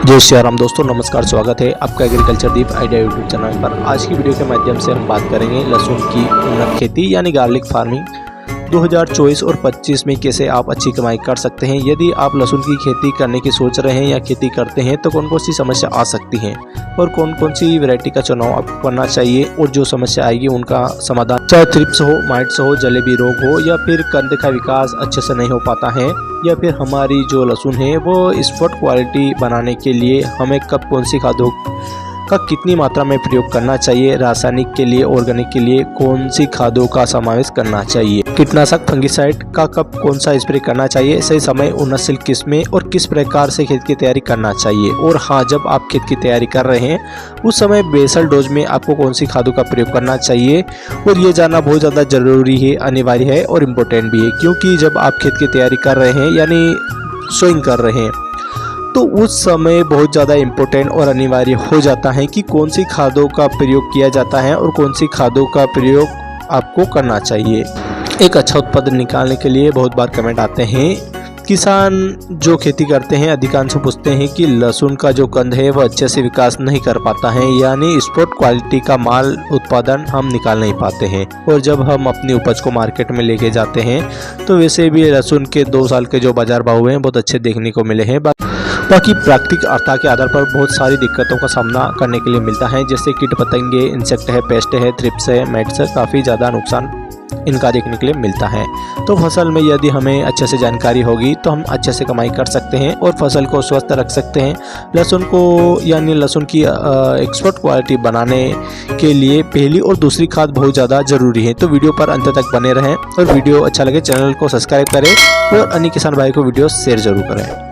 जय श्री राम दोस्तों, नमस्कार। स्वागत है आपका एग्रीकल्चर दीप आइडिया यूट्यूब चैनल पर। आज की वीडियो के माध्यम से हम बात करेंगे लहसुन की उन्नत खेती यानी गार्लिक फार्मिंग 2024 और 25 में कैसे आप अच्छी कमाई कर सकते हैं। यदि आप लहसुन की खेती करने की सोच रहे हैं या खेती करते हैं तो कौन कौन सी समस्या आ सकती हैं और कौन कौन सी वैरायटी का चुनाव आपको करना चाहिए और जो समस्या आएगी उनका समाधान, चाहे थ्रिप्स हो, माइट्स हो, जलेबी रोग हो या फिर कंद का विकास अच्छे से नहीं हो पाता है या फिर हमारी जो लहसुन है वो स्पॉट क्वालिटी बनाने के लिए हमें कब कौन सी खादों का कितनी मात्रा में प्रयोग करना चाहिए, रासायनिक के लिए, ऑर्गेनिक के लिए कौन सी खादों का समावेश करना चाहिए, कीटनाशक फंगिसाइड का कब कौन सा स्प्रे करना चाहिए, सही समय, उन्नतशील किस्में और किस प्रकार से खेत की तैयारी करना चाहिए। और हाँ, जब आप खेत की तैयारी कर रहे हैं उस समय बेसल डोज में आपको कौन सी खादों का प्रयोग करना चाहिए। और ये जानना बहुत ज़्यादा जरूरी है, अनिवार्य है और इम्पोर्टेंट भी है, क्योंकि जब आप खेत की तैयारी कर रहे हैं यानी सोइंग कर रहे हैं तो उस समय बहुत ज़्यादा इम्पोर्टेंट और अनिवार्य हो जाता है कि कौन सी खादों का प्रयोग किया जाता है और कौन सी खादों का प्रयोग आपको करना चाहिए। एक अच्छा उत्पादन निकालने के लिए बहुत बार कमेंट आते हैं, किसान जो खेती करते हैं अधिकांश पूछते हैं कि लहसुन का जो कंद है वह अच्छे से विकास नहीं कर पाता है, यानी स्पॉट क्वालिटी का माल उत्पादन हम निकाल नहीं पाते हैं। और जब हम अपनी उपज को मार्केट में लेके जाते हैं तो वैसे भी लहसुन के 2 साल के जो बाजार भाव हैं बहुत अच्छे देखने को मिले हैं। बाकी प्राकृतिक अर्था के आधार पर बहुत सारी दिक्कतों का सामना करने के लिए मिलता है, जैसे कीट पतंगे, इंसेक्ट है, पेस्ट है, थ्रिप्स है, माइट्स है, काफ़ी ज़्यादा नुकसान इनका देखने के लिए मिलता है। तो फसल में यदि हमें अच्छे से जानकारी होगी तो हम अच्छे से कमाई कर सकते हैं और फसल को स्वस्थ रख सकते हैं। लहसुन को यानी लहसुन की एक्सपोर्ट क्वालिटी बनाने के लिए पहली और दूसरी खाद बहुत ज़्यादा ज़रूरी है। तो वीडियो पर अंत तक बने रहें और वीडियो अच्छा लगे चैनल को सब्सक्राइब करें और अन्य किसान भाई को वीडियो शेयर जरूर करें।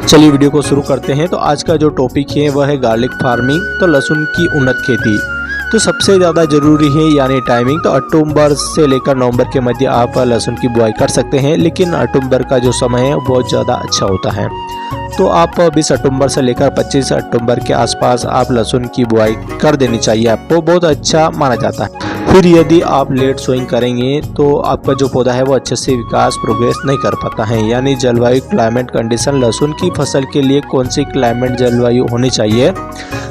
चलिए वीडियो को शुरू करते हैं। तो आज का जो टॉपिक है वह है गार्लिक फार्मिंग, तो लहसुन की उन्नत खेती। तो सबसे ज़्यादा ज़रूरी है यानी टाइमिंग। तो अक्टूबर से लेकर नवंबर के मध्य आप लहसुन की बुआई कर सकते हैं, लेकिन अक्टूबर का जो समय है बहुत ज़्यादा अच्छा होता है। तो आप 20 अक्टूबर से लेकर 25 अक्टूबर के आसपास आप लहसुन की बुआई कर देनी चाहिए, आपको बहुत अच्छा माना जाता है। फिर यदि आप लेट सोइंग करेंगे तो आपका जो पौधा है वो अच्छे से विकास प्रोग्रेस नहीं कर पाता है। यानी जलवायु, क्लाइमेट कंडीशन, लहसुन की फसल के लिए कौन सी क्लाइमेट जलवायु होनी चाहिए।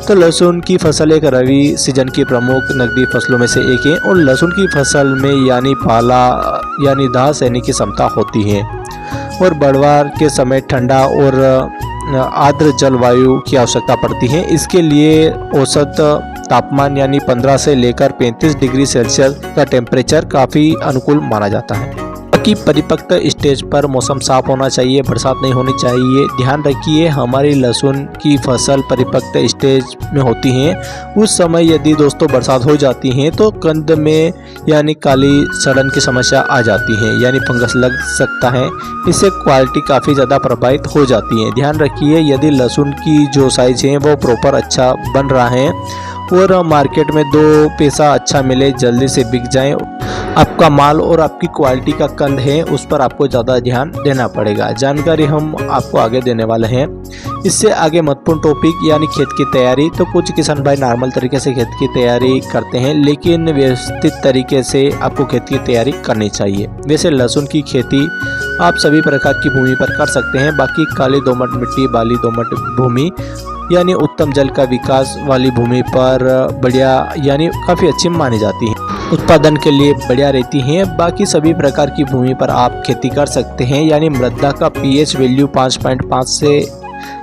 तो लहसुन की फसल एक रबी सीजन की प्रमुख नकदी फसलों में से एक है और लहसुन की फसल में यानी पाला यानी दाह सहने की क्षमता होती है और बढ़वार के समय ठंडा और आर्द्र जलवायु की आवश्यकता पड़ती है। इसके लिए औसत तापमान यानी 15 से लेकर 35 डिग्री सेल्सियस का टेम्परेचर काफ़ी अनुकूल माना जाता है। बाकी परिपक्व स्टेज पर मौसम साफ होना चाहिए, बरसात नहीं होनी चाहिए। ध्यान रखिए, हमारी लहसुन की फसल परिपक्व स्टेज में होती है, उस समय यदि दोस्तों बरसात हो जाती है तो कंद में यानी काली सड़न की समस्या आ जाती है, यानी फंगस लग सकता है। इससे क्वालिटी काफ़ी ज़्यादा प्रभावित हो जाती है। ध्यान रखिए, यदि लहसुन की जो साइज है वो प्रॉपर अच्छा बन रहा है और मार्केट में 2 पैसा अच्छा मिले, जल्दी से बिक जाए, आपका माल और आपकी क्वालिटी का कंद है उस पर आपको ज़्यादा ध्यान देना पड़ेगा। जानकारी हम आपको आगे देने वाले हैं। इससे आगे महत्वपूर्ण टॉपिक यानी खेत की तैयारी। तो कुछ किसान भाई नॉर्मल तरीके से खेत की तैयारी करते हैं, लेकिन व्यवस्थित तरीके से आपको खेत की तैयारी करनी चाहिए। वैसे लहसुन की खेती आप सभी प्रकार की भूमि पर कर सकते हैं। बाकी काली दोमट मिट्टी, बाली दोमट भूमि यानी उत्तम जल का विकास वाली भूमि पर बढ़िया यानी काफ़ी अच्छी मानी जाती है, उत्पादन के लिए बढ़िया रहती हैं। बाकी सभी प्रकार की भूमि पर आप खेती कर सकते हैं, यानी मृदा का पीएच वैल्यू 5.5 से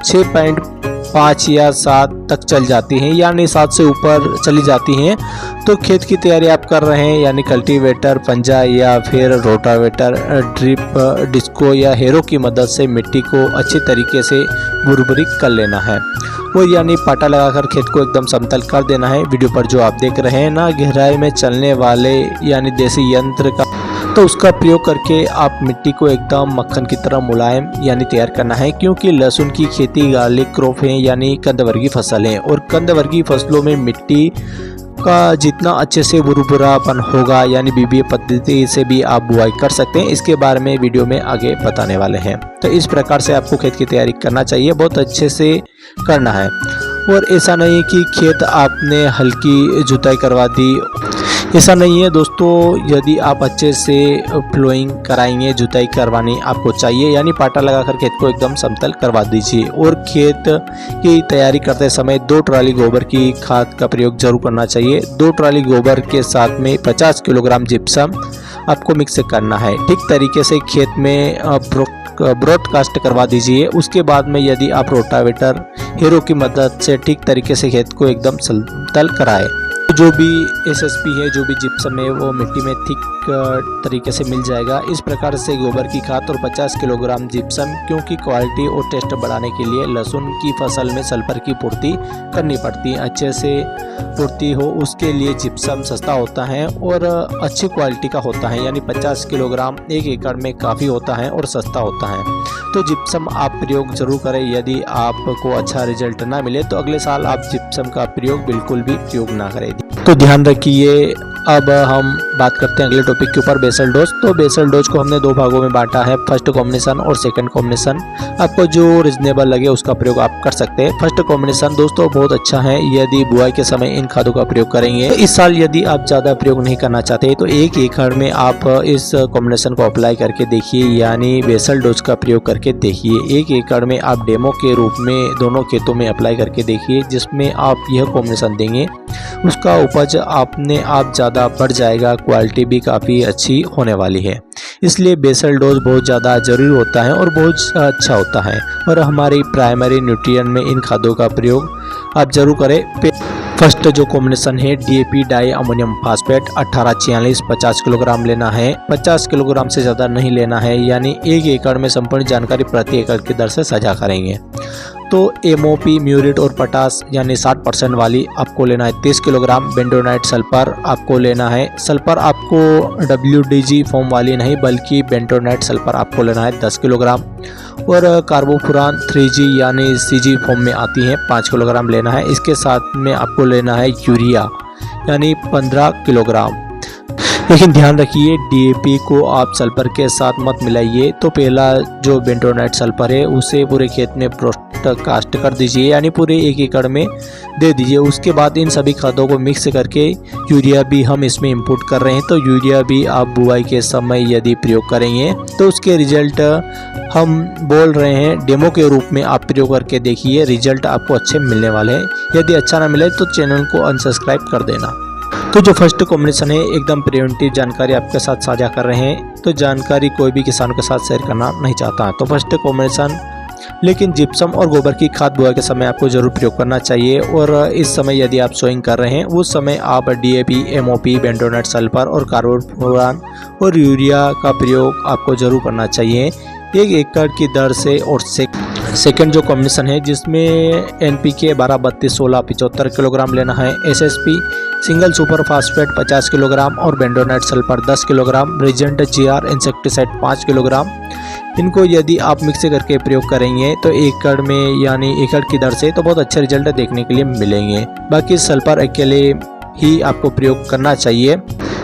6.5 या 7 तक चल जाती है, यानी 7 से ऊपर चली जाती हैं। तो खेत की तैयारी आप कर रहे हैं यानी कल्टीवेटर, पंजा या फिर रोटावेटर, ड्रिप, डिस्को या हेरो की मदद से मिट्टी को अच्छी तरीके से बुरबुरी कर लेना है और यानी पाटा लगाकर खेत को एकदम समतल कर देना है। वीडियो पर जो आप देख रहे हैं ना, गहराई में चलने वाले यानी देसी यंत्र का, तो उसका प्रयोग करके आप मिट्टी को एकदम मक्खन की तरह मुलायम यानी तैयार करना है, क्योंकि लहसुन की खेती गार्लिक क्रॉप है यानी कंदवर्गीय फसल है और कंदवर्गीय फसलों में मिट्टी का जितना अच्छे से बुरबुरापन होगा यानी बीबीए पद्धति से भी आप बुआई कर सकते हैं। इसके बारे में वीडियो में आगे बताने वाले हैं। तो इस प्रकार से आपको खेत की तैयारी करना चाहिए, बहुत अच्छे से करना है। और ऐसा नहीं कि खेत आपने हल्की जुताई करवा दी ऐसा नहीं है दोस्तों, यदि आप अच्छे से फ्लोइंग कराएंगे, जुताई करवानी आपको चाहिए, यानी पाटा लगाकर खेत को एकदम समतल करवा दीजिए। और खेत की तैयारी करते समय 2 ट्राली गोबर की खाद का प्रयोग जरूर करना चाहिए। 2 ट्राली गोबर के साथ में 50 किलोग्राम जिप्सम आपको मिक्स करना है। ठीक तरीके से खेत में ब्रॉडकास्ट करवा दीजिए। उसके बाद में यदि आप रोटावेटर हीरो की मदद से ठीक तरीके से खेत को एकदम समतल कराए, जो भी एसएसपी है, जो भी जिप्सम है, वो मिट्टी में थिक तरीके से मिल जाएगा। इस प्रकार से गोबर की खाद और 50 किलोग्राम जिप्सम, क्योंकि क्वालिटी और टेस्ट बढ़ाने के लिए लहसुन की फसल में सल्फर की पूर्ति करनी पड़ती है। अच्छे से पूर्ति हो उसके लिए जिप्सम सस्ता होता है और अच्छी क्वालिटी का होता है, यानी 50 किलोग्राम 1 एकड़ में काफ़ी होता है और सस्ता होता है। तो जिप्सम आप प्रयोग जरूर करें। यदि आपको अच्छा रिजल्ट ना मिले तो अगले साल आप जिप्सम का प्रयोग बिल्कुल भी प्रयोग ना करें। तो ध्यान रखिए। अब हम बात करते हैं अगले टॉपिक के ऊपर, बेसल डोज। तो बेसल डोज को हमने 2 भागों में बांटा है, फर्स्ट कॉम्बिनेशन और सेकंड कॉम्बिनेशन। आपको जो रिजनेबल लगे उसका प्रयोग आप कर सकते हैं। फर्स्ट कॉम्बिनेशन दोस्तों बहुत अच्छा है यदि बुआई के समय इन खादों का प्रयोग करेंगे। इस साल यदि आप ज़्यादा प्रयोग नहीं करना चाहते तो 1 एकड़ में आप इस कॉम्बिनेशन को अप्लाई करके देखिए, यानी बेसल डोज का प्रयोग करके देखिए। 1 एकड़ में आप डेमो के रूप में दोनों खेतों में अप्लाई करके देखिए, जिसमें आप यह कॉम्बिनेशन देंगे उसका उपज अपने आप ज़्यादा बढ़ जाएगा, क्वालिटी भी काफ़ी अच्छी होने वाली है। इसलिए बेसल डोज बहुत ज़्यादा ज़रूरी होता है और बहुत अच्छा होता है। और हमारी प्राइमरी न्यूट्रिएंट में इन खादों का प्रयोग आप जरूर करें। फर्स्ट जो कॉम्बिनेशन है DAP di ammonium phosphate 1846 50 kilogram लेना है। 50 किलोग्राम से ज़्यादा नहीं लेना है, यानी 1 एकड़ में संपूर्ण जानकारी प्रति एकड़ की दर से साझा करेंगे। तो एमओपी म्यूरेट और पोटास यानी 60% वाली आपको लेना है 30 किलोग्राम। बेंटोनाइट सल्फर आपको लेना है। सल्फर आपको WDG फॉर्म वाली नहीं बल्कि बेंटोनाइट सल्फर आपको लेना है 10 किलोग्राम। और कार्बोफुरान 3G यानी CG फॉर्म में आती है 5 किलोग्राम लेना है। इसके साथ में आपको लेना है यूरिया यानी 15 किलोग्राम। लेकिन ध्यान रखिए डीएपी को आप सल्फर के साथ मत मिलाइए। तो पहला जो बेंटोनाइट सल्फर है उसे पूरे खेत में ब्रॉडकास्ट कर दीजिए, यानी पूरे 1 एकड़ में दे दीजिए। उसके बाद इन सभी खादों को मिक्स करके यूरिया भी हम इसमें इंपुट कर रहे हैं। तो यूरिया भी आप बुआई के समय यदि प्रयोग करेंगे तो उसके रिजल्ट हम बोल रहे हैं डेमो के रूप में आप प्रयोग करके देखिए, रिजल्ट आपको अच्छे मिलने वाले हैं। यदि अच्छा ना मिले तो चैनल को अनसब्सक्राइब कर देना। तो जो फर्स्ट कॉम्बिनेशन है एकदम प्रिवेंटिव जानकारी आपके साथ साझा कर रहे हैं। तो जानकारी कोई भी किसानों के साथ शेयर करना नहीं चाहता है। तो फर्स्ट कॉम्बिनेशन लेकिन जिप्सम और गोबर की खाद बुआई के समय आपको जरूर प्रयोग करना चाहिए। और इस समय यदि आप सोइंग कर रहे हैं उस समय आप डीएपी, एमओपी, बेंटोनाइट सल्फर और कार्बोफुरान और यूरिया का प्रयोग आपको जरूर करना चाहिए 1 एकड़ की दर से। और सेकंड जो कॉम्बिनेशन है जिसमें एनपीके 12 32 16 75 किलोग्राम लेना है। SSP single super phosphate 50 kilogram और bentonite sulphur 10 kilogram. Regent GR insecticide 5 kilogram. इनको यदि आप मिक्स करके प्रयोग करेंगे तो एकड़ में यानी एकड़ की दर से तो बहुत अच्छे रिजल्ट देखने के लिए मिलेंगे। बाकी सल्फर अकेले ही आपको प्रयोग करना चाहिए।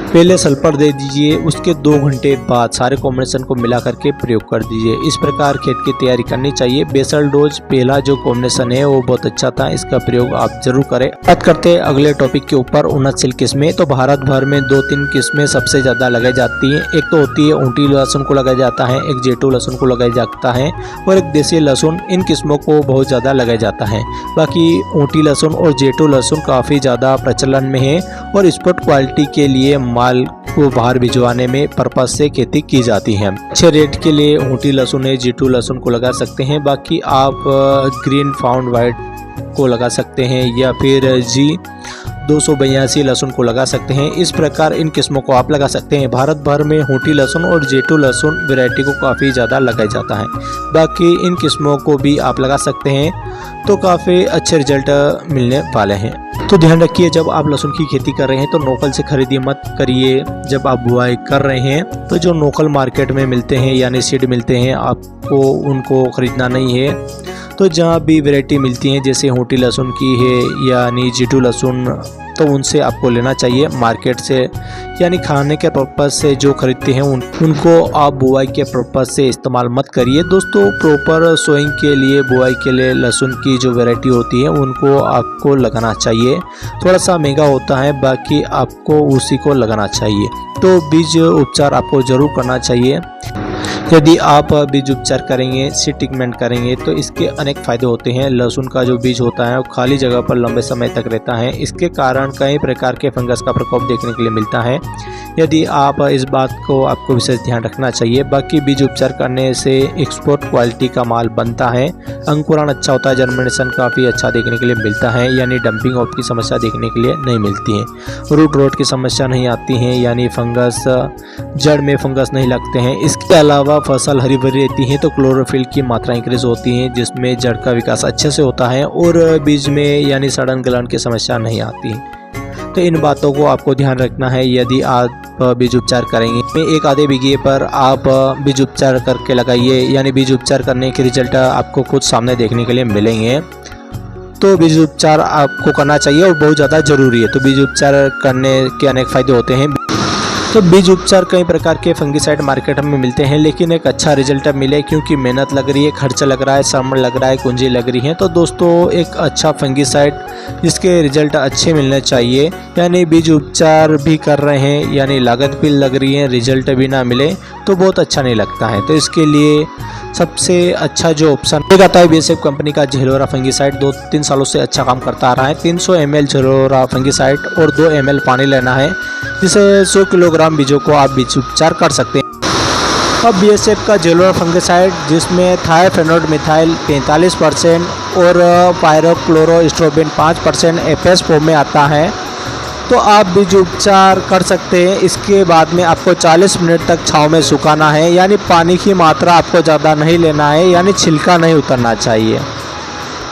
पहले सल्फर दे दीजिए, उसके 2 घंटे बाद सारे कॉम्बिनेशन को मिला करके प्रयोग कर दीजिए। इस प्रकार खेत की तैयारी करनी चाहिए। बेसल डोज पहला जो कॉम्बिनेशन है वो बहुत अच्छा था, इसका प्रयोग आप जरूर करें। बात करते हैं अगले टॉपिक के ऊपर, उन्नतशील किस्में। तो भारत भर में 2-3 किस्में सबसे ज़्यादा लगाई जाती हैं। एक तो होती है ऊँटी लहसुन को लगाया जाता है, एक जेटू लहसुन को लगाया जाता है और एक देसी लहसुन। इन किस्मों को बहुत ज़्यादा लगाया जाता है। बाकी ऊँटी लहसुन और जेटू लहसुन काफ़ी ज़्यादा प्रचलन में है और स्पोर्ट क्वालिटी के लिए माल को बाहर भिजवाने में पर्पज से खेती की जाती है। अच्छे रेट के लिए ऊँटी लहसुन है, जीटू लहसुन को लगा सकते हैं। बाकी आप ग्रीन फाउंड वाइट को लगा सकते हैं या फिर G282 लहसुन को लगा सकते हैं। इस प्रकार इन किस्मों को आप लगा सकते हैं। भारत भर में ऊँटी लहसुन और जेटू लहसुन वैरायटी को काफ़ी ज़्यादा लगाया जाता है। बाकी इन किस्मों को भी आप लगा सकते हैं तो काफ़ी अच्छे रिजल्ट मिलने वाले हैं। तो ध्यान रखिए जब आप लहसुन की खेती कर रहे हैं तो नोकल से खरीदी मत करिए। जब आप बुआई कर रहे हैं तो जो नोकल मार्केट में मिलते हैं यानी सीड मिलते हैं आपको उनको खरीदना नहीं है। तो जहाँ भी वैरायटी मिलती है जैसे ऊँटी लहसुन की है यानी जीटू लहसुन तो उनसे आपको लेना चाहिए मार्केट से, यानी खाने के पर्पज़ से जो खरीदते हैं उनको आप बुआई के पर्पज़ से इस्तेमाल मत करिए। दोस्तों प्रॉपर सोइंग के लिए, बुआई के लिए लहसुन की जो वैरायटी होती है उनको आपको लगाना चाहिए। थोड़ा सा महंगा होता है, बाकी आपको उसी को लगाना चाहिए। तो बीज उपचार आपको ज़रूर करना चाहिए। यदि आप बीज उपचार करेंगे, सीड ट्रीटमेंट करेंगे तो इसके अनेक फ़ायदे होते हैं। लहसुन का जो बीज होता है वो खाली जगह पर लंबे समय तक रहता है। इसके कारण कई प्रकार के फंगस का प्रकोप देखने के लिए मिलता है। यदि आप इस बात को आपको विशेष ध्यान रखना चाहिए। बाकी बीज उपचार करने से एक्सपोर्ट क्वालिटी का माल बनता है, अंकुरण अच्छा होता है, जर्मिनेशन काफ़ी अच्छा देखने के लिए मिलता है, यानी डंपिंग ऑफ की समस्या देखने के लिए नहीं मिलती है। रूट रोट की समस्या नहीं आती है, यानी फंगस जड़ में फंगस नहीं लगते हैं। इसके अलावा फसल हरी भरी रहती है तो क्लोरोफिल की मात्रा इंक्रीज होती है, जिसमें जड़ का विकास अच्छे से होता है और बीज में यानी सड़न गलन की समस्या नहीं आती है। तो इन बातों को आपको ध्यान रखना है यदि आप बीज उपचार करेंगे। एक आधे बीघे पर आप बीज उपचार करके लगाइए, यानी बीज उपचार करने के रिजल्ट आपको कुछ सामने देखने के लिए मिलेंगे। तो बीज उपचार आपको करना चाहिए और बहुत ज़्यादा ज़रूरी है। तो बीज उपचार करने के अनेक फ़ायदे होते हैं। तो बीज उपचार कई प्रकार के फंगिसाइड मार्केट में मिलते हैं, लेकिन एक अच्छा रिजल्ट मिले क्योंकि मेहनत लग रही है, खर्चा लग रहा है, समय लग रहा है, पूंजी लग रही है। तो दोस्तों एक अच्छा फंगिसाइड जिसके रिजल्ट अच्छे मिलने चाहिए, यानी बीज उपचार भी कर रहे हैं, यानी लागत भी लग रही है, रिजल्ट भी ना मिले तो बहुत अच्छा नहीं लगता है। तो इसके लिए सबसे अच्छा जो ऑप्शन एक आता है बीएसएफ कंपनी का झेलोरा फंगिसाइड। 2-3 सालों से अच्छा काम करता आ रहा है। 300 ml झेलोरा फंगिसाइड और 2 ml पानी लेना है, जिसे 100 किलोग्राम बीजों को आप बीज उपचार कर सकते हैं। अब बीएसएफ का झेलोरा फंगिसाइड जिसमें थायोफेनोड मिथाइल 45% और पायरोक्लोरोस्ट्रोबिन 5% एफएस फॉर्म में आता है, तो आप बीज उपचार कर सकते हैं। इसके बाद में आपको 40 मिनट तक छांव में सुखाना है, यानी पानी की मात्रा आपको ज़्यादा नहीं लेना है, यानी छिलका नहीं उतरना चाहिए।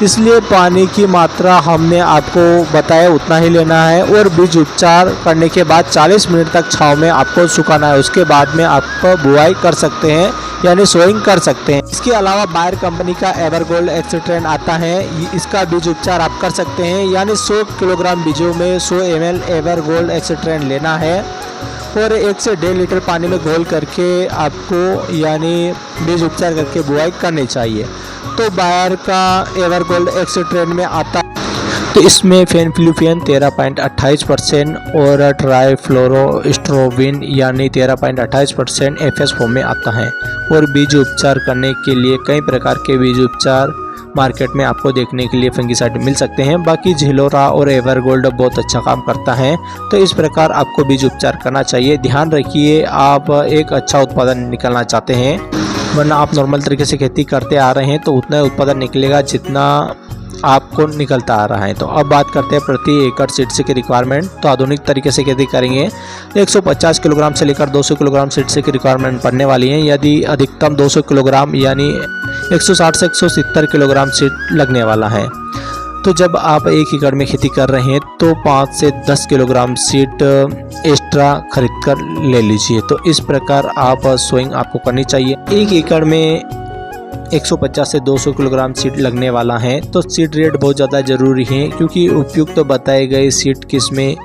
इसलिए पानी की मात्रा हमने आपको बताया उतना ही लेना है और बीज उपचार करने के बाद 40 मिनट तक छांव में आपको सुखाना है। उसके बाद में आप बुआई कर सकते हैं, यानी सोइंग कर सकते हैं। इसके अलावा बायर कंपनी का एवरगोल्ड एक्सट्रेन आता है, इसका बीज उपचार आप कर सकते हैं, यानी 100 किलोग्राम बीजों में 100 ml एवरगोल्ड एक्सट्रेन लेना है और 1 से 1.5 लीटर पानी में घोल करके आपको यानी बीज उपचार करके बुआई करनी चाहिए। तो बायर का एवरगोल्ड एक्सट्रेन में आता है, तो इसमें फेनफ्लुपियन 13.28% और ट्राइफ्लोरोस्ट्रोबिन यानी 13.28% एफएस फॉर्म में आता है। और बीज उपचार करने के लिए कई प्रकार के बीज उपचार मार्केट में आपको देखने के लिए फंगिसाइड मिल सकते हैं। बाकी झेलोरा और एवरगोल्ड बहुत अच्छा काम करता है। तो इस प्रकार आपको बीज उपचार करना चाहिए। ध्यान रखिए आप एक अच्छा उत्पादन निकालना चाहते हैं, वरना आप नॉर्मल तरीके से खेती करते आ रहे हैं तो उतना उत्पादन निकलेगा जितना आपको निकलता आ रहा है। तो अब बात करते हैं प्रति एकड़ सीड्स की रिक्वायरमेंट। तो आधुनिक तरीके से खेती करेंगे 150 किलोग्राम से लेकर 200 किलोग्राम सीड्स की रिक्वायरमेंट पड़ने वाली है। यदि अधिकतम 200 किलोग्राम यानी 160 से 170 किलोग्राम सीड लगने वाला है। तो जब आप 1 एकड़ में खेती कर रहे हैं तो 5 से 10 किलोग्राम सीड एक्स्ट्रा खरीद कर ले लीजिए। तो इस प्रकार आप सोइंग आपको करनी चाहिए। 1 एकड़ में 150 से 200 किलोग्राम सीड लगने वाला है। तो सीड रेट बहुत ज़्यादा ज़रूरी है, क्योंकि उपयुक्त बताए गए सीड किस्में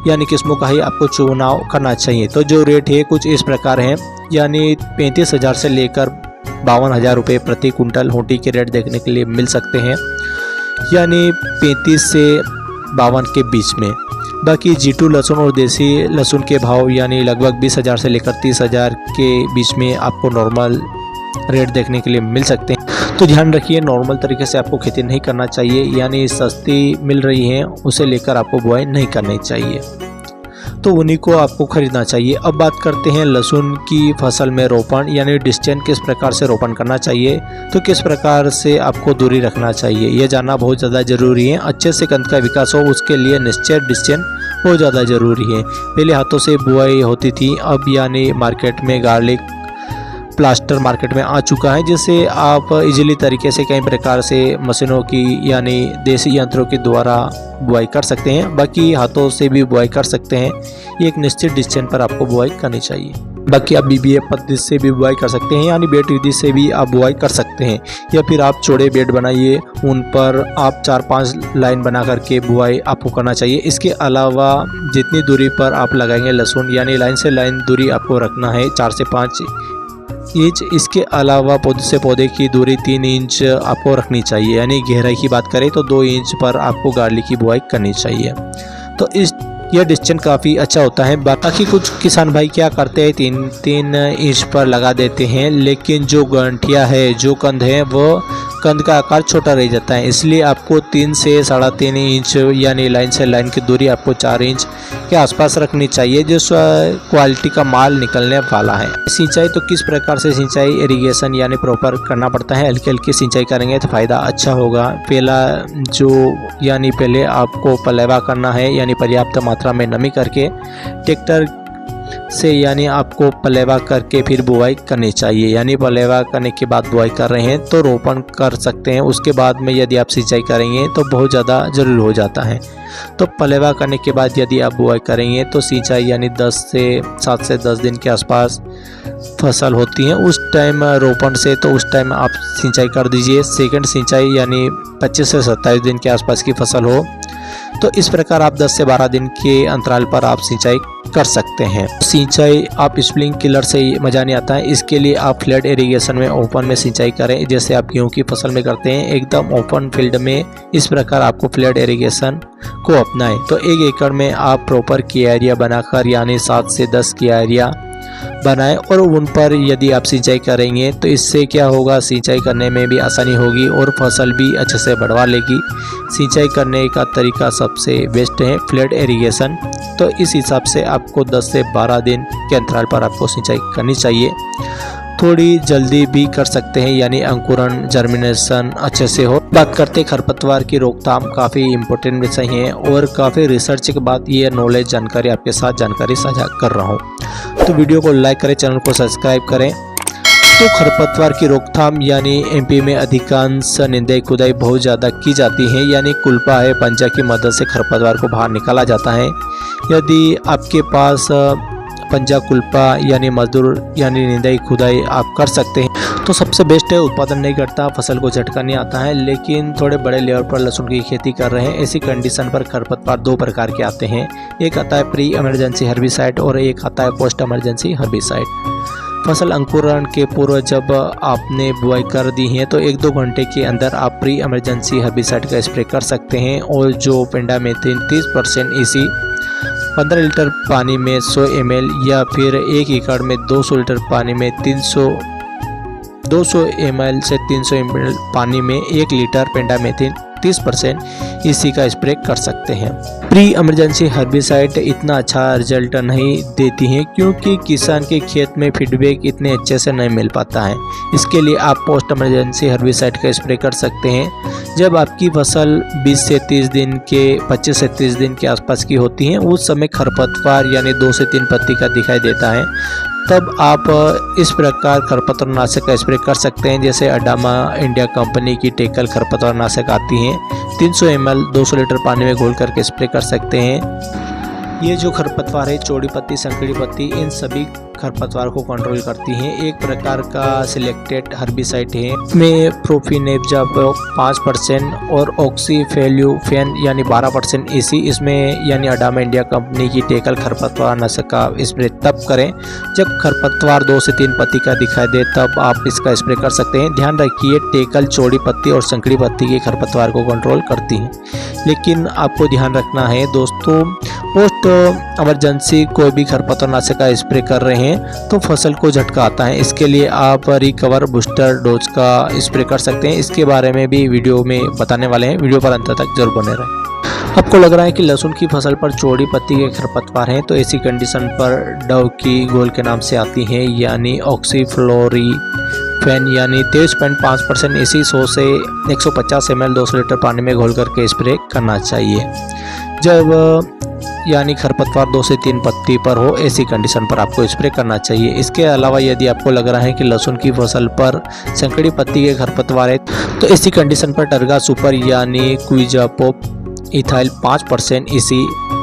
यानी किस्मों का ही आपको चुनाव करना चाहिए। तो जो रेट है कुछ इस प्रकार है, यानी 35,000 से लेकर 52,000 रुपये प्रति कुंटल होटी के रेट देखने के लिए मिल सकते हैं, यानी 35 से 52 के बीच में। बाकी G2 लहसुन और देसी लहसुन के भाव यानी लगभग 20,000 से लेकर 30,000 के बीच में आपको नॉर्मल रेट देखने के लिए मिल सकते हैं। तो ध्यान रखिए नॉर्मल तरीके से आपको खेती नहीं करना चाहिए, यानी सस्ती मिल रही है उसे लेकर आपको बुआई नहीं करनी चाहिए, तो उन्हीं को आपको खरीदना चाहिए। अब बात करते हैं लहसुन की फसल में रोपण यानी डिस्टेंस किस प्रकार से रोपण करना चाहिए, तो किस प्रकार से आपको दूरी रखना चाहिए यह जानना बहुत ज़्यादा ज़रूरी है। अच्छे से कंद का विकास हो उसके लिए निश्चय डिस्टेंस बहुत ज़्यादा ज़रूरी है। पहले हाथों से बुआई होती थी, अब यानी मार्केट में गार्लिक प्लास्टर मार्केट में आ चुका है, जिससे आप इजीली तरीके से कई प्रकार से मशीनों की यानी देसी यंत्रों के द्वारा बुआई कर सकते हैं। बाकी हाथों से भी बुआई कर सकते हैं। ये एक निश्चित डिस्टेंस पर आपको बुआई करनी चाहिए। बाकी आप BBF पद्धति से भी बुआई कर सकते हैं, यानी बेड विधि से भी आप बुआई कर सकते हैं, या फिर आप चौड़े बेड बनाइए, उन पर आप 4-5 लाइन बना करके बुआई आपको करना चाहिए। इसके अलावा जितनी दूरी पर आप लगाएंगे लहसुन, यानी लाइन से लाइन दूरी आपको रखना है 4 से 5 इंच। इसके अलावा पौधे से पौधे की दूरी 3 इंच आपको रखनी चाहिए, यानी गहराई की बात करें तो 2 इंच पर आपको गार्लिक की बुआई करनी चाहिए। तो यह डिस्टेंस काफ़ी अच्छा होता है। बाकी कुछ किसान भाई क्या करते हैं 3-3 इंच पर लगा देते हैं, लेकिन जो गंठिया है, जो कंद है, वो कंद का आकार छोटा रह जाता है। इसलिए आपको 3 से 3.5 इंच यानी लाइन से लाइन की दूरी आपको 4 इंच के आसपास रखनी चाहिए, जो क्वालिटी का माल निकलने वाला है। सिंचाई तो किस प्रकार से सिंचाई इरिगेशन यानी प्रॉपर करना पड़ता है। हल्की हल्की सिंचाई करेंगे तो फ़ायदा अच्छा होगा। पहले आपको पलेवा करना है, यानी पर्याप्त मात्रा में नमी करके ट्रैक्टर से, यानी आपको पलेवा करके फिर बुआई करनी चाहिए। यानी पलेवा करने के बाद बुआई कर रहे हैं तो रोपण कर सकते हैं। उसके बाद में यदि आप सिंचाई करेंगे तो बहुत ज़्यादा ज़रूरी हो जाता है। तो पलेवा करने के बाद यदि आप बुआई करेंगे तो सिंचाई यानी 7 से 10 दिन के आसपास फसल होती है, उस टाइम रोपण से, तो उस टाइम आप सिंचाई कर दीजिए। सेकंड सिंचाई यानी 25 से 27 दिन के आसपास की फसल हो तो इस प्रकार आप 10 से 12 दिन के अंतराल पर आप सिंचाई कर सकते हैं। सिंचाई आप स्प्रिंकलर से मज़ा नहीं आता है, इसके लिए आप फ्लड इरिगेशन में ओपन में सिंचाई करें, जैसे आप गेहूं की फसल में करते हैं, एकदम ओपन फील्ड में। इस प्रकार आपको फ्लड इरिगेशन को अपनाएं। तो 1 एकड़ में आप प्रॉपर क्यारियाँ बनाकर, यानी 7 से 10 क्यारियाँ बनाएं, और उन पर यदि आप सिंचाई करेंगे तो इससे क्या होगा, सिंचाई करने में भी आसानी होगी और फसल भी अच्छे से बढ़वा लेगी। सिंचाई करने का तरीका सबसे बेस्ट है फ्लड इरिगेशन। तो इस हिसाब से आपको 10 से 12 दिन के अंतराल पर आपको सिंचाई करनी चाहिए। थोड़ी जल्दी भी कर सकते हैं, यानी अंकुरण जर्मिनेशन अच्छे से हो। बात करते हैं खरपतवार की रोकथाम, काफ़ी इम्पोर्टेंट विषय है और काफ़ी रिसर्च के बाद ये नॉलेज जानकारी आपके साथ जानकारी साझा कर रहा हूँ। तो वीडियो को लाइक करें, चैनल को सब्सक्राइब करें। तो खरपतवार की रोकथाम यानी MP में अधिकांश निंदाई खुदाई बहुत ज़्यादा की जाती है, यानी कुल्पा है, पंजा की मदद से खरपतवार को बाहर निकाला जाता है। यदि आपके पास पंजा, कुल्पा यानी मजदूर यानी निंदाई खुदाई आप कर सकते हैं तो सबसे बेस्ट है। उत्पादन नहीं घटता, फसल को झटका नहीं आता है, लेकिन थोड़े बड़े लेवल पर लहसुन की खेती कर रहे हैं, ऐसी कंडीशन पर खरपतवार 2 प्रकार के आते हैं। एक आता है प्री इमरजेंसी हर्बिसाइड और एक आता है पोस्ट इमरजेंसी हर्बिसाइड। फसल अंकुरण के पूर्व जब आपने बुआई कर दी है तो 1-2 घंटे के अंदर आप प्री इमरजेंसी हर्बिसाइड का स्प्रे कर सकते हैं, और जो पेंडामेथिन 30% EC 15 लीटर पानी में 100 ml, या फिर 1 एकड़ में 200 लीटर पानी में 200 ml से 300 ml पानी में 1 लीटर पेंडामेथिन 30% EC का स्प्रे कर सकते हैं। प्री इमरजेंसी हर्बिसाइड इतना अच्छा रिजल्ट नहीं देती हैं, क्योंकि किसान के खेत में फीडबैक इतने अच्छे से नहीं मिल पाता है। इसके लिए आप पोस्ट इमरजेंसी हर्बिसाइड का स्प्रे कर सकते हैं जब आपकी फसल 20 से 30 दिन के 25 से 30 दिन के आसपास की होती है। उस समय खरपतवार यानी 2 से 3 पत्ती का दिखाई देता है, तब आप इस प्रकार खरपतवारनाशक का स्प्रे कर सकते हैं। जैसे अडामा इंडिया कंपनी की टेकल खरपतवारनाशक आती हैं, 300 ml 200 लीटर पानी में घोल करके स्प्रे कर सकते हैं। ये जो खरपतवार है, चौड़ी पत्ती, संकड़ी पत्ती, इन सभी खरपतवार को कंट्रोल करती हैं। एक प्रकार का सिलेक्टेड हर्बिसाइड है, इसमें प्रोफिनेबजाब 5% और ऑक्सीफेल्यूफेन यानी 12% EC इसमें, यानी अडामा इंडिया कंपनी की टेकल खरपतवार नाशक का स्प्रे तब करें जब खरपतवार 2 से 3 पत्ती का दिखाई दे, तब आप इसका स्प्रे कर सकते हैं। ध्यान रखिए, टेकल चौड़ी पत्ती और संकड़ी पत्ती के खरपतवार को कंट्रोल करती हैं, लेकिन आपको ध्यान रखना है दोस्तों, पोस्ट इमरजेंसी कोई भी खरपतवारनाशक का स्प्रे कर रहे हैं तो फसल को झटका आता है। इसके लिए आप रिकवर बूस्टर डोज का स्प्रे कर सकते हैं। इसके बारे में भी वीडियो में बताने वाले हैं, वीडियो पर अंत तक जरूर बने रहें। आपको लग रहा है कि लहसुन की फसल पर चौड़ी पत्ती के खरपतवार हैं, तो ऐसी कंडीशन पर डव की गोल के नाम से आती है, यानी ऑक्सीफ्लोरीफेन यानी 23.5% EC 100 से 150 ml 200 लीटर पानी में घोल करके स्प्रे करना चाहिए जब यानी खरपतवार 2 से 3 पत्ती पर हो। ऐसी कंडीशन पर आपको स्प्रे करना चाहिए। इसके अलावा यदि आपको लग रहा है कि लहसुन की फसल पर संकड़ी पत्ती के खरपतवार है, तो ऐसी कंडीशन पर टर्गा सुपर यानी क्विजापोप इथाइल 5% EC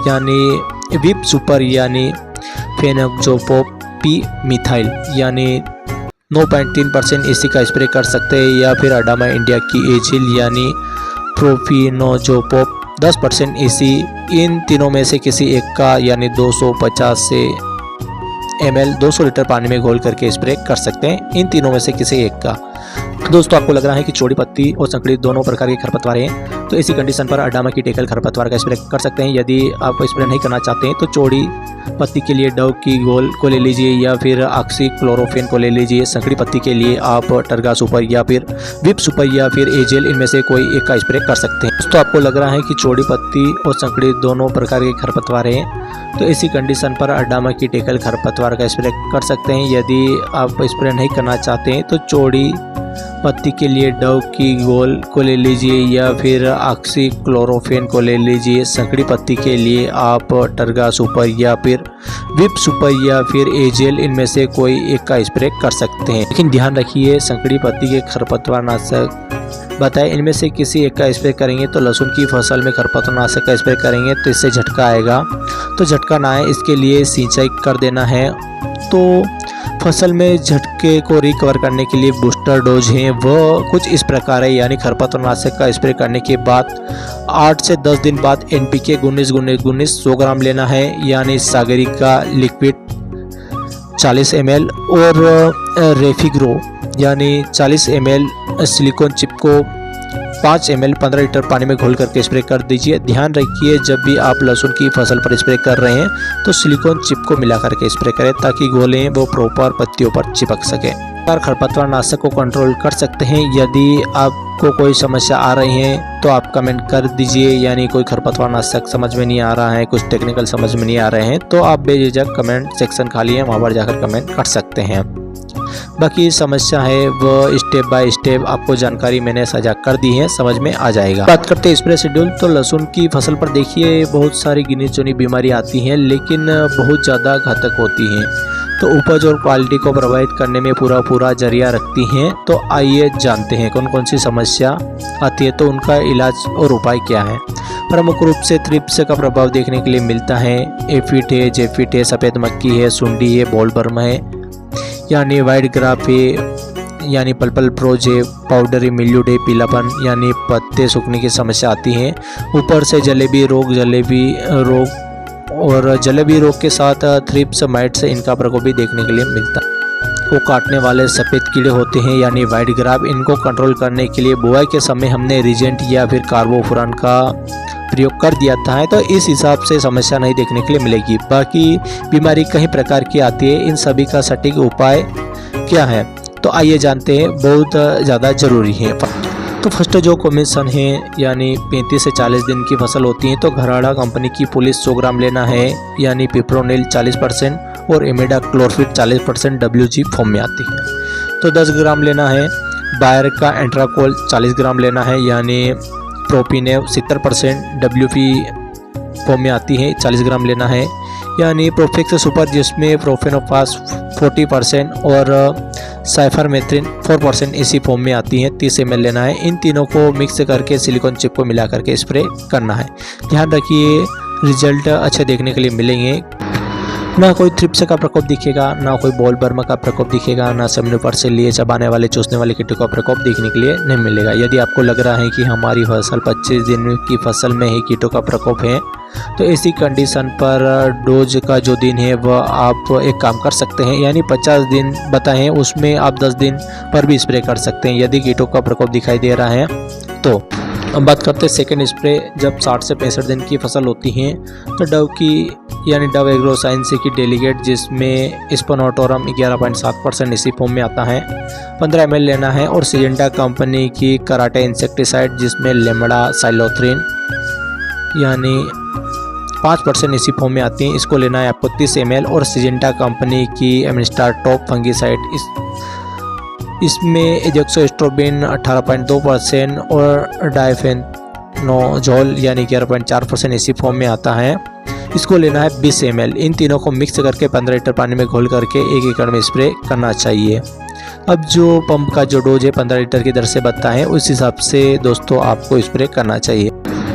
यानी विप सुपर यानी फेनोक्सोपोप पी मिथाइल यानी 9.3% EC का स्प्रे कर सकते हैं, या फिर अडामा इंडिया की एजिल यानी प्रोफिनोजोपोप 10% EC। इन तीनों में से किसी एक का यानी 250 से ml 200 लीटर पानी में घोल करके स्प्रे कर सकते हैं, इन तीनों में से किसी एक का। दोस्तों आपको लग रहा है कि चौड़ी पत्ती और संकड़ी दोनों प्रकार के खरपतवार हैं, तो ऐसी कंडीशन पर अडामा की टेकल खरपतवार का स्प्रे कर सकते हैं। यदि आप स्प्रे नहीं करना चाहते हैं तो चौड़ी पत्ती के लिए डव की गोल को ले लीजिए, या फिर ऑक्सीक्लोरोफेन को ले लीजिए। संकड़ी पत्ती के लिए आप टर्गा सुपर या फिर विप सुपर या फिर एजेल, इनमें से कोई एक का स्प्रे कर सकते हैं। दोस्तों आपको लग रहा है कि चौड़ी पत्ती और संकड़ी दोनों प्रकार के खरपतवार हैं, तो ऐसी कंडीशन पर अडामा की टेकल खरपतवार का स्प्रे कर सकते हैं। यदि आप स्प्रे नहीं करना चाहते हैं तो चौड़ी पत्ती के लिए डव की गोल को ले लीजिए, या फिर ऑक्सीक्लोरोफेन को ले लीजिए। संकड़ी पत्ती के लिए आप टर्गा सुपर या फिर विप सुपर या फिर एजेल, इनमें से कोई एक का स्प्रे कर सकते हैं। लेकिन ध्यान रखिए, संकड़ी पत्ती के खरपतवार नाशक बताए इनमें से किसी एक का स्प्रे करेंगे तो लहसुन की फसल में खरपतवार नाशक का स्प्रे करेंगे तो इससे झटका आएगा, तो झटका ना आए इसके लिए सिंचाई कर देना है। तो फसल में झटके को रिकवर करने के लिए बूस्टर डोज हैं वह कुछ इस प्रकार है, यानी खरपतवार नाशक का स्प्रे करने के बाद 8 से 10 दिन बाद NPK 19-19-19 100 ग्राम लेना है, यानी सागरिका लिक्विड 40 ml और रेफिग्रो यानी 40 ml सिलिकॉन चिप को 5 ml 15 लीटर पानी में घोल करके स्प्रे कर दीजिए। ध्यान रखिए, जब भी आप लहसुन की फसल पर स्प्रे कर रहे हैं तो सिलिकॉन चिप को मिला करके स्प्रे करें ताकि गोले वो प्रॉपर पत्तियों पर चिपक सके। खरपतवार नाशक को कंट्रोल कर सकते हैं। यदि आपको कोई समस्या आ रही है तो आप कमेंट कर दीजिए, यानी कोई खरपतवार नाशक समझ में नहीं आ रहा है, कुछ टेक्निकल समझ में नहीं आ रहे हैं, तो आप बेझिझक कमेंट सेक्शन खाली है, वहाँ पर जाकर कमेंट कर सकते हैं। बाकी समस्या है वो स्टेप बाय स्टेप आपको जानकारी मैंने साझा कर दी है, समझ में आ जाएगा। बात करते हैं स्प्रे शेड्यूल, तो लहसुन की फसल पर देखिए बहुत सारी गिनी चुनी बीमारी आती हैं, लेकिन बहुत ज़्यादा घातक होती हैं, तो उपज और क्वालिटी को प्रभावित करने में पूरा जरिया रखती हैं। तो आइए जानते हैं कौन कौन सी समस्या आती है, तो उनका इलाज और उपाय क्या है। प्रमुख रूप से थ्रिप्स का प्रभाव देखने के लिए मिलता है। एफिड है, जेफिड है, सफ़ेद मक्खी है, सुंडी है, बॉलवर्म है, यानी वाइट ग्राफ है, यानी पर्पल प्रोज है, पाउडरी मिल्यूड है, पीलापन यानी पत्ते सूखने की समस्या आती है। ऊपर से जलेबी रोग और जलेबी रोग के साथ थ्रिप्स माइट्स इनका प्रकोप भी देखने के लिए मिलता है। को काटने वाले सफ़ेद कीड़े होते हैं यानी वाइट ग्राफ, इनको कंट्रोल करने के लिए बुआई के समय हमने रिजेंट या फिर कार्बोफुरान का प्रयोग कर दिया था, तो इस हिसाब से समस्या नहीं देखने के लिए मिलेगी। बाकी बीमारी कई प्रकार की आती है, इन सभी का सटीक उपाय क्या है तो आइए जानते हैं, बहुत ज़्यादा जरूरी है। तो फर्स्ट जो कॉम्बिनेशन है, यानी 35 से 40 दिन की फसल होती है तो घराड़ा कंपनी की पुलिस 100 ग्राम लेना है, यानी पिप्रोनिल 40% और इमिडा क्लोरफिट 40% WG फॉर्म में आती है। तो 10 ग्राम लेना है। बायर का एंट्राकोल 40 ग्राम लेना है, यानी प्रोपिनेव 70% WP फॉर्म में आती है, 40 ग्राम लेना है। यानी प्रोफेक्स सुपर जिसमें प्रोफेनोफास 40% और साइफरमेथ्रिन 4% इसी फॉर्म में आती है, 30 ml लेना है। इन तीनों को मिक्स करके सिलिकॉन चिप को मिला करके स्प्रे करना है। ध्यान रखिए, रिजल्ट अच्छे देखने के लिए मिलेंगे। ना कोई थ्रिप्स का प्रकोप दिखेगा, ना कोई बॉलवर्म का प्रकोप दिखेगा, ना सामने पर से लिए चबाने वाले चूसने वाले कीटों का प्रकोप देखने के लिए नहीं मिलेगा। यदि आपको लग रहा है कि हमारी फसल 25 दिन की फसल में ही कीटों का प्रकोप है तो ऐसी कंडीशन पर डोज का जो दिन है वह आप एक काम कर सकते हैं, यानी 50 दिन बताएं उसमें आप 10 दिन पर भी स्प्रे कर सकते हैं यदि कीटों का प्रकोप दिखाई दे रहा है तो। अब बात करते हैं सेकेंड स्प्रे, जब 60 से 65 दिन की फसल होती है तो डव की यानी डव एग्रो साइंस की डेलीगेट जिसमें स्पोनोटोरम 11.7% इसी फॉर्म में आता है, 15 ml लेना है। और सिजेंटा कंपनी की कराटे इंसेक्टिसाइड जिसमें लेमड़ा साइलोथ्रिन यानी 5% इसी फॉर्म में आती है, इसको लेना है आपको 30 ml। और सिजेंटा कंपनी की एमिस्टार टॉप फंगीसाइड इसमें एजोक्सोस्ट्रोबिन 18.2% और डाइफेनोजोल यानी 11.4% इसी फॉर्म में आता है, इसको लेना है 20 ml। इन तीनों को मिक्स करके 15 लीटर पानी में घोल करके 1 एकड़ में स्प्रे करना चाहिए। अब जो पंप का जो डोज है 15 लीटर की दर से बनता है, उस हिसाब से दोस्तों आपको स्प्रे करना चाहिए।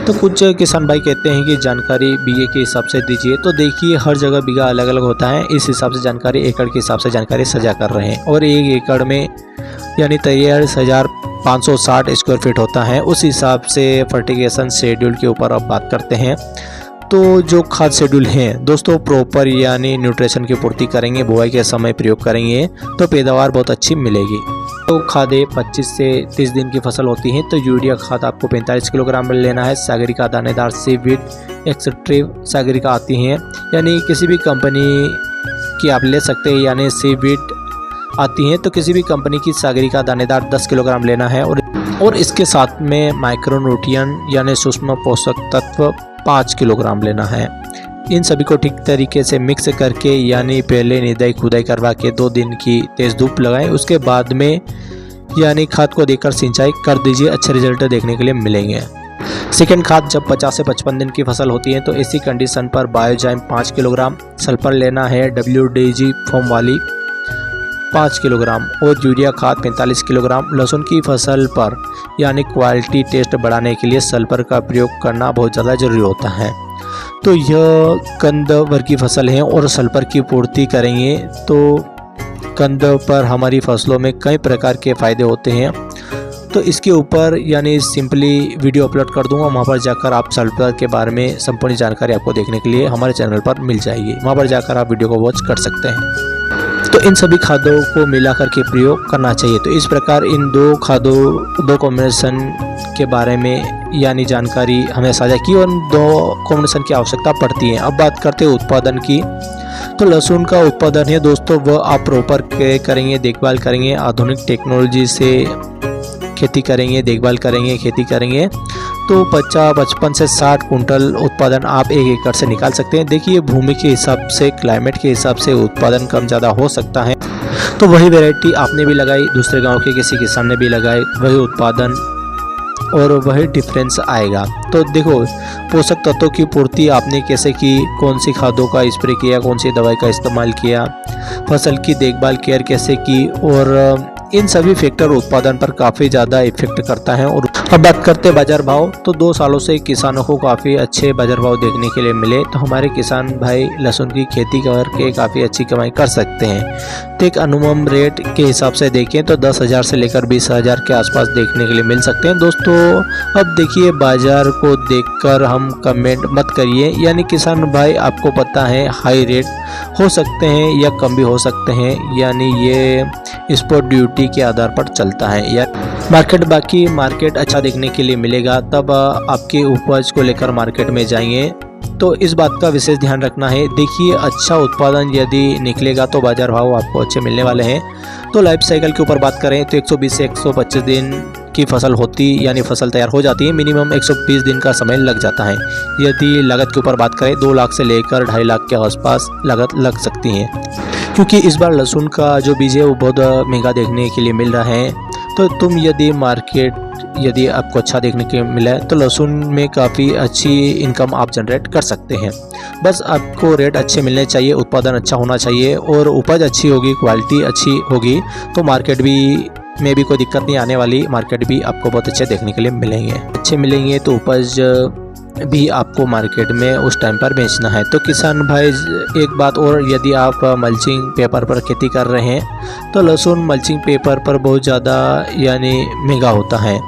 तो कुछ किसान भाई कहते हैं कि जानकारी बीघे के हिसाब से दीजिए, तो देखिए हर जगह बीघा अलग अलग होता है, इस हिसाब से जानकारी एकड़ के हिसाब से जानकारी सजा कर रहे हैं। और 1 एकड़ में यानी 43,560 स्क्वायर फीट होता है। उस हिसाब से फर्टिगेशन शेड्यूल के ऊपर अब बात करते हैं। तो जो खाद शेड्यूल हैं दोस्तों, प्रॉपर यानी न्यूट्रिशन की पूर्ति करेंगे, बुआई के समय प्रयोग करेंगे तो पैदावार बहुत अच्छी मिलेगी। तो खादें 25 से 30 दिन की फसल होती हैं, तो यूरिया खाद आपको 45 किलोग्राम लेना है। सागरिका दानेदार सीवीड एक्सट्रीव सागरिका आती हैं, यानी किसी भी कंपनी की आप ले सकते हैं, यानी सीवीड आती हैं तो किसी भी कंपनी की सागरिका दानेदार 10 किलोग्राम लेना है। और इसके साथ में माइक्रोन्यूट्रिएंट यानी सूक्ष्म पोषक तत्व 5 किलोग्राम लेना है। इन सभी को ठीक तरीके से मिक्स करके यानी पहले निदाई खुदाई करवा के 2 दिन की तेज़ धूप लगाएं, उसके बाद में यानी खाद को देकर सिंचाई कर दीजिए, अच्छे रिजल्ट देखने के लिए मिलेंगे। सेकेंड खाद जब 50 से 55 दिन की फसल होती है तो ऐसी कंडीशन पर बायोजाइम 5 किलोग्राम, सल्फर लेना है WDG फॉर्म वाली 5 किलोग्राम और यूरिया खाद 45 किलोग्राम। लहसुन की फसल पर यानी क्वालिटी टेस्ट बढ़ाने के लिए सल्फर का प्रयोग करना बहुत ज़्यादा जरूरी होता है। तो यह कंद वर्ग की फसल है और सल्फर की पूर्ति करेंगे तो कंद पर हमारी फसलों में कई प्रकार के फ़ायदे होते हैं। तो इसके ऊपर यानी सिंपली वीडियो अपलोड कर दूंगा, वहाँ पर जाकर आप सल्फर के बारे में संपूर्ण जानकारी आपको देखने के लिए हमारे चैनल पर मिल जाएगी, वहाँ पर जाकर आप वीडियो को वॉच कर सकते हैं। तो इन सभी खादों को मिलाकर के प्रयोग करना चाहिए। तो इस प्रकार इन दो कॉम्बिनेशन के बारे में यानी जानकारी हमें साझा की और 2 कॉम्बिनेशन की आवश्यकता पड़ती है। अब बात करते हैं उत्पादन की। तो लहसुन का उत्पादन है दोस्तों वह आप प्रॉपर करेंगे, देखभाल करेंगे, आधुनिक टेक्नोलॉजी से खेती करेंगे, देखभाल करेंगे, खेती करेंगे तो 55 से 60 कुंटल उत्पादन आप 1 एकड़ से निकाल सकते हैं। देखिए भूमि के हिसाब से, क्लाइमेट के हिसाब से उत्पादन कम ज़्यादा हो सकता है। तो वही वैरायटी आपने भी लगाई, दूसरे गांव के किसी किसान ने भी लगाई, वही उत्पादन और वही डिफरेंस आएगा। तो देखो पोषक तत्वों की पूर्ति आपने कैसे की, कौन सी खादों का स्प्रे किया, कौन सी दवाई का इस्तेमाल किया, फसल की देखभाल केयर कैसे की, और इन सभी फैक्टर उत्पादन पर काफ़ी ज़्यादा इफेक्ट करता है। और अब बात करते हैं बाजार भाव। तो 2 सालों से किसानों को काफ़ी अच्छे बाजार भाव देखने के लिए मिले, तो हमारे किसान भाई लहसुन की खेती करके काफ़ी अच्छी कमाई कर सकते हैं। तो एक अनुमान रेट के हिसाब से देखें तो 10,000 से लेकर 20,000 के आसपास देखने के लिए मिल सकते हैं दोस्तों। अब देखिए बाजार को देखकर हम कमेंट मत करिए, यानी किसान भाई आपको पता है हाई रेट हो सकते हैं या कम भी हो सकते हैं, यानी ये स्पॉट ड्यूटी के आधार पर चलता है। या मार्केट अच्छा देखने के लिए मिलेगा तब आपके उपज को लेकर मार्केट में जाएंगे, तो इस बात का विशेष ध्यान रखना है। देखिए अच्छा उत्पादन यदि निकलेगा तो बाजार भाव आपको अच्छे मिलने वाले हैं। तो लाइफ साइकिल के ऊपर बात करें तो 120 से 125 दिन की फसल होती यानी फसल तैयार हो जाती है, मिनिमम 120 दिन का समय लग जाता है। यदि लागत के ऊपर बात करें 2 लाख से लेकर 2.5 लाख के आसपास लागत लग सकती है, क्योंकि इस बार लहसुन का जो बीज है वो बहुत महंगा देखने के लिए मिल रहा है। तो तुम यदि आपको अच्छा देखने के मिला है तो लहसुन में काफ़ी अच्छी इनकम आप जनरेट कर सकते हैं। बस आपको रेट अच्छे मिलने चाहिए, उत्पादन अच्छा होना चाहिए और उपज अच्छी होगी, क्वालिटी अच्छी होगी तो मार्केट में भी कोई दिक्कत नहीं आने वाली। मार्केट भी आपको बहुत अच्छे देखने के लिए मिलेंगे तो उपज भी आपको मार्केट में उस टाइम पर बेचना है। तो किसान भाई एक बात और, यदि आप मल्चिंग पेपर पर खेती कर रहे हैं तो लहसुन मल्चिंग पेपर पर बहुत ज़्यादा यानी महंगा होता है,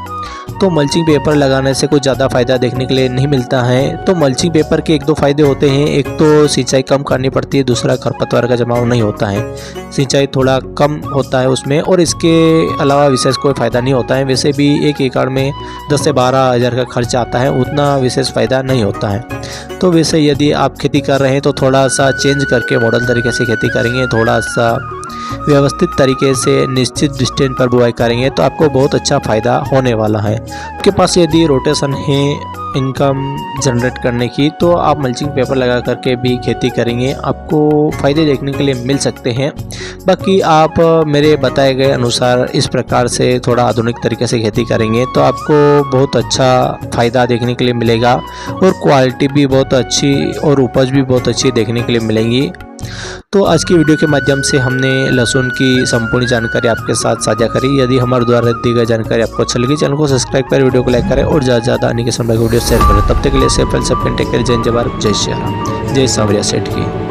तो मल्चिंग पेपर लगाने से कुछ ज़्यादा फ़ायदा देखने के लिए नहीं मिलता है। तो मल्चिंग पेपर के 1-2 फ़ायदे होते हैं, एक तो सिंचाई कम करनी पड़ती है, दूसरा खरपतवार का जमाव नहीं होता है, सिंचाई थोड़ा कम होता है उसमें, और इसके अलावा विशेष कोई फ़ायदा नहीं होता है। वैसे भी 1 एकड़ में 10 से 12 हज़ार का खर्च आता है, उतना विशेष फ़ायदा नहीं होता है। तो वैसे यदि आप खेती कर रहे हैं तो थोड़ा सा चेंज करके मॉडल तरीके से खेती करेंगे, थोड़ा सा व्यवस्थित तरीके से निश्चित डिस्टेंस पर बुआई करेंगे तो आपको बहुत अच्छा फ़ायदा होने वाला है। आपके पास यदि रोटेशन है इनकम जनरेट करने की तो आप मल्चिंग पेपर लगा करके भी खेती करेंगे, आपको फ़ायदे देखने के लिए मिल सकते हैं। बाकी आप मेरे बताए गए अनुसार इस प्रकार से थोड़ा आधुनिक तरीके से खेती करेंगे तो आपको बहुत अच्छा फ़ायदा देखने के लिए मिलेगा और क्वालिटी भी बहुत अच्छी और उपज भी बहुत अच्छी देखने के लिए मिलेंगी। दोस्तों आज की वीडियो के माध्यम से हमने लहसुन की संपूर्ण जानकारी आपके साथ साझा करी। यदि हमारे द्वारा दी गई जानकारी आपको अच्छी लगी, चैनल को सब्सक्राइब करें, वीडियो को लाइक करें और ज़्यादा से ज़्यादा एनिकेशन वीडियो शेयर करें। तब तक के लिए safe and safe take care. जय जवाहर, जय श्री राम, जय सांवरिया सेठ की।